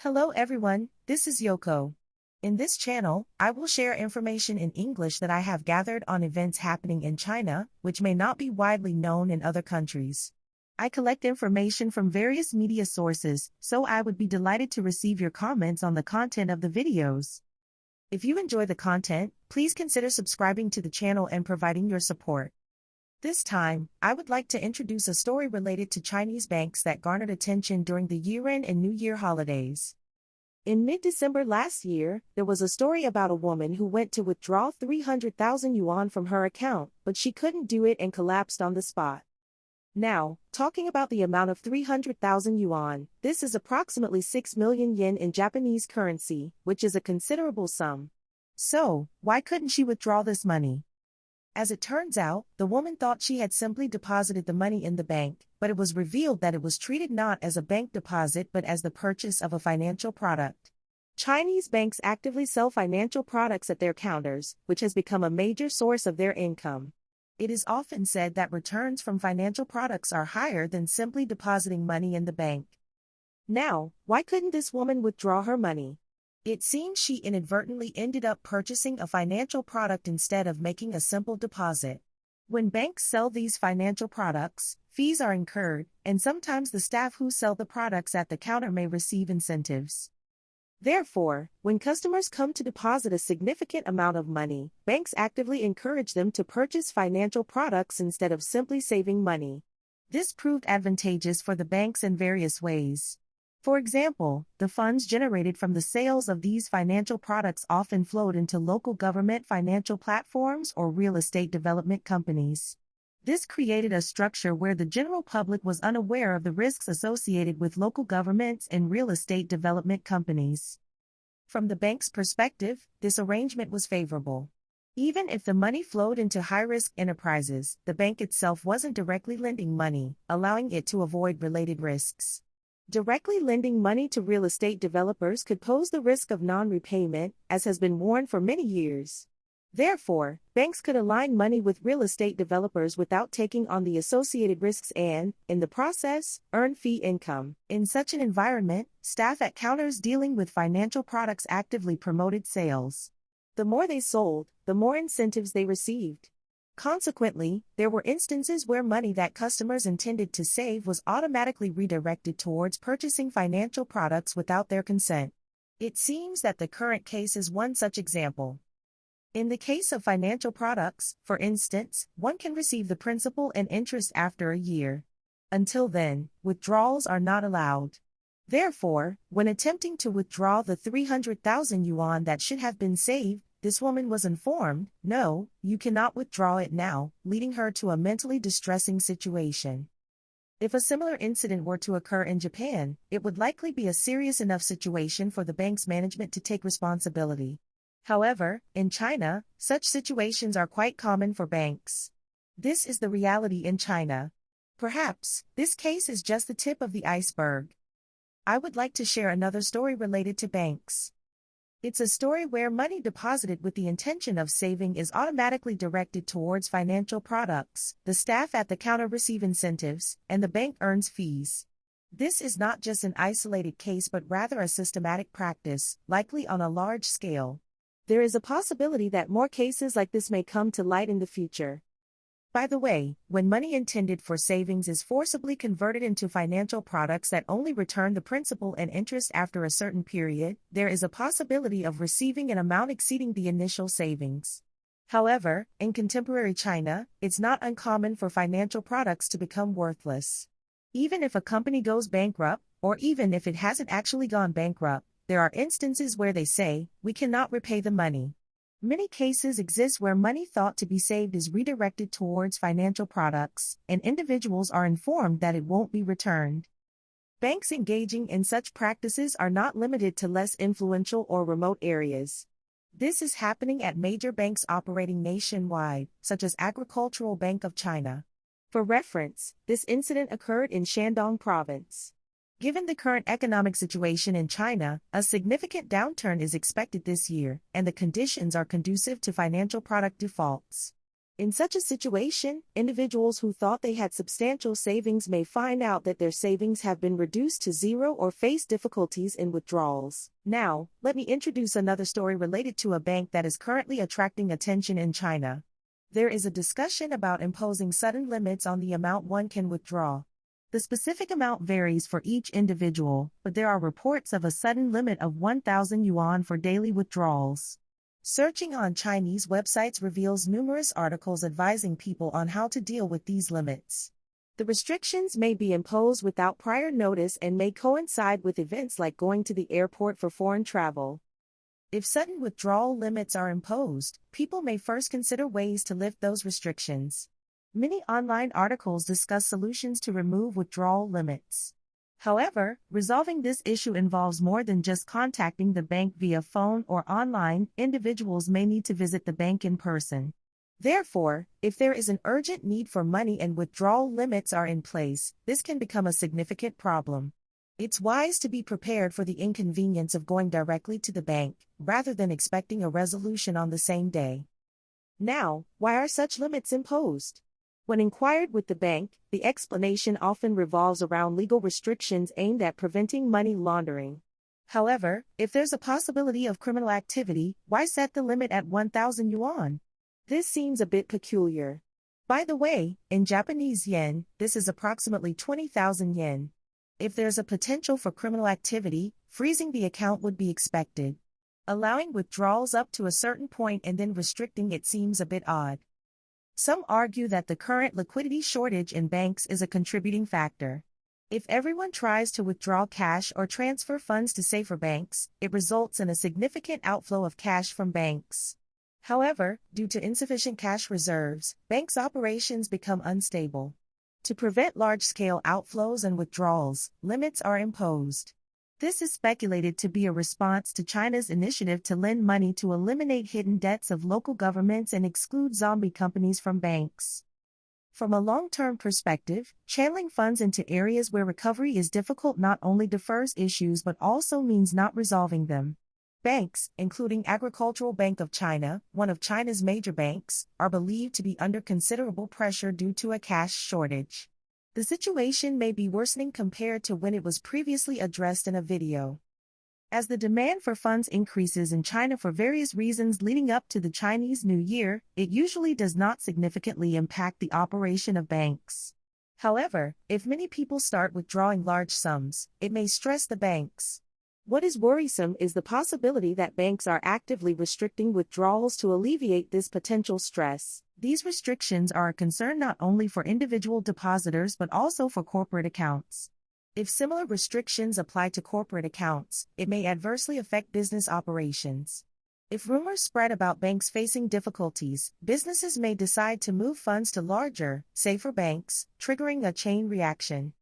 Hello everyone, this is Yoko. In this channel, I will share information in English that I have gathered on events happening in China, which may not be widely known in other countries. I collect information from various media sources, so I would be delighted to receive your comments on the content of the videos. If you enjoy the content, please consider subscribing to the channel and providing your support. This time, I would like to introduce a story related to Chinese banks that garnered attention during the year-end and New Year holidays. In mid-December last year, there was a story about a woman who went to withdraw 300,000 yuan from her account, but she couldn't do it and collapsed on the spot. Now, talking about the amount of 300,000 yuan, this is approximately 6 million yen in Japanese currency, which is a considerable sum. So, why couldn't she withdraw this money? As it turns out, the woman thought she had simply deposited the money in the bank, but it was revealed that it was treated not as a bank deposit but as the purchase of a financial product. Chinese banks actively sell financial products at their counters, which has become a major source of their income. It is often said that returns from financial products are higher than simply depositing money in the bank. Now, why couldn't this woman withdraw her money? It seems she inadvertently ended up purchasing a financial product instead of making a simple deposit. When banks sell these financial products, fees are incurred, and sometimes the staff who sell the products at the counter may receive incentives. Therefore, when customers come to deposit a significant amount of money, banks actively encourage them to purchase financial products instead of simply saving money. This proved advantageous for the banks in various ways. For example, the funds generated from the sales of these financial products often flowed into local government financial platforms or real estate development companies. This created a structure where the general public was unaware of the risks associated with local governments and real estate development companies. From the bank's perspective, this arrangement was favorable. Even if the money flowed into high-risk enterprises, the bank itself wasn't directly lending money, allowing it to avoid related risks. Directly lending money to real estate developers could pose the risk of non-repayment, as has been warned for many years. Therefore, banks could align money with real estate developers without taking on the associated risks and, in the process, earn fee income. In such an environment, staff at counters dealing with financial products actively promoted sales. The more they sold, the more incentives they received. Consequently, there were instances where money that customers intended to save was automatically redirected towards purchasing financial products without their consent. It seems that the current case is one such example. In the case of financial products, for instance, one can receive the principal and interest after a year. Until then, withdrawals are not allowed. Therefore, when attempting to withdraw the 300,000 yuan that should have been saved, this woman was informed, "No, you cannot withdraw it now," leading her to a mentally distressing situation. If a similar incident were to occur in Japan, it would likely be a serious enough situation for the bank's management to take responsibility. However, in China, such situations are quite common for banks. This is the reality in China. Perhaps, this case is just the tip of the iceberg. I would like to share another story related to banks. It's a story where money deposited with the intention of saving is automatically directed towards financial products, the staff at the counter receive incentives, and the bank earns fees. This is not just an isolated case but rather a systematic practice, likely on a large scale. There is a possibility that more cases like this may come to light in the future. By the way, when money intended for savings is forcibly converted into financial products that only return the principal and interest after a certain period, there is a possibility of receiving an amount exceeding the initial savings. However, in contemporary China, it's not uncommon for financial products to become worthless. Even if a company goes bankrupt, or even if it hasn't actually gone bankrupt, there are instances where they say, "We cannot repay the money." Many cases exist where money thought to be saved is redirected towards financial products, and individuals are informed that it won't be returned. Banks engaging in such practices are not limited to less influential or remote areas. This is happening at major banks operating nationwide, such as Agricultural Bank of China. For reference, this incident occurred in Shandong province. Given the current economic situation in China, a significant downturn is expected this year, and the conditions are conducive to financial product defaults. In such a situation, individuals who thought they had substantial savings may find out that their savings have been reduced to zero or face difficulties in withdrawals. Now, let me introduce another story related to a bank that is currently attracting attention in China. There is a discussion about imposing sudden limits on the amount one can withdraw. The specific amount varies for each individual, but there are reports of a sudden limit of 1,000 yuan for daily withdrawals. Searching on Chinese websites reveals numerous articles advising people on how to deal with these limits. The restrictions may be imposed without prior notice and may coincide with events like going to the airport for foreign travel. If sudden withdrawal limits are imposed, people may first consider ways to lift those restrictions. Many online articles discuss solutions to remove withdrawal limits. However, resolving this issue involves more than just contacting the bank via phone or online. Individuals may need to visit the bank in person. Therefore, if there is an urgent need for money and withdrawal limits are in place, this can become a significant problem. It's wise to be prepared for the inconvenience of going directly to the bank, rather than expecting a resolution on the same day. Now, why are such limits imposed? When inquired with the bank, the explanation often revolves around legal restrictions aimed at preventing money laundering. However, if there's a possibility of criminal activity, why set the limit at 1,000 yuan? This seems a bit peculiar. By the way, in Japanese yen, this is approximately 20,000 yen. If there's a potential for criminal activity, freezing the account would be expected. Allowing withdrawals up to a certain point and then restricting it seems a bit odd. Some argue that the current liquidity shortage in banks is a contributing factor. If everyone tries to withdraw cash or transfer funds to safer banks, it results in a significant outflow of cash from banks. However, due to insufficient cash reserves, banks' operations become unstable. To prevent large-scale outflows and withdrawals, limits are imposed. This is speculated to be a response to China's initiative to lend money to eliminate hidden debts of local governments and exclude zombie companies from banks. From a long-term perspective, channeling funds into areas where recovery is difficult not only defers issues but also means not resolving them. Banks, including Agricultural Bank of China, one of China's major banks, are believed to be under considerable pressure due to a cash shortage. The situation may be worsening compared to when it was previously addressed in a video. As the demand for funds increases in China for various reasons leading up to the Chinese New Year, it usually does not significantly impact the operation of banks. However, if many people start withdrawing large sums, it may stress the banks. What is worrisome is the possibility that banks are actively restricting withdrawals to alleviate this potential stress. These restrictions are a concern not only for individual depositors but also for corporate accounts. If similar restrictions apply to corporate accounts, it may adversely affect business operations. If rumors spread about banks facing difficulties, businesses may decide to move funds to larger, safer banks, triggering a chain reaction.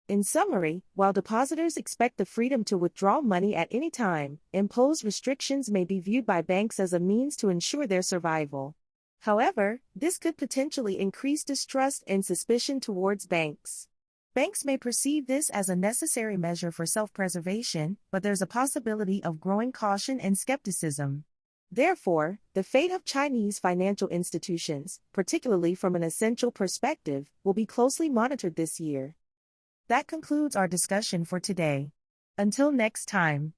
In summary, while depositors expect the freedom to withdraw money at any time, imposed restrictions may be viewed by banks as a means to ensure their survival. However, this could potentially increase distrust and suspicion towards banks. Banks may perceive this as a necessary measure for self-preservation, but there's a possibility of growing caution and skepticism. Therefore, the fate of Chinese financial institutions, particularly from an essential perspective, will be closely monitored this year. That concludes our discussion for today. Until next time.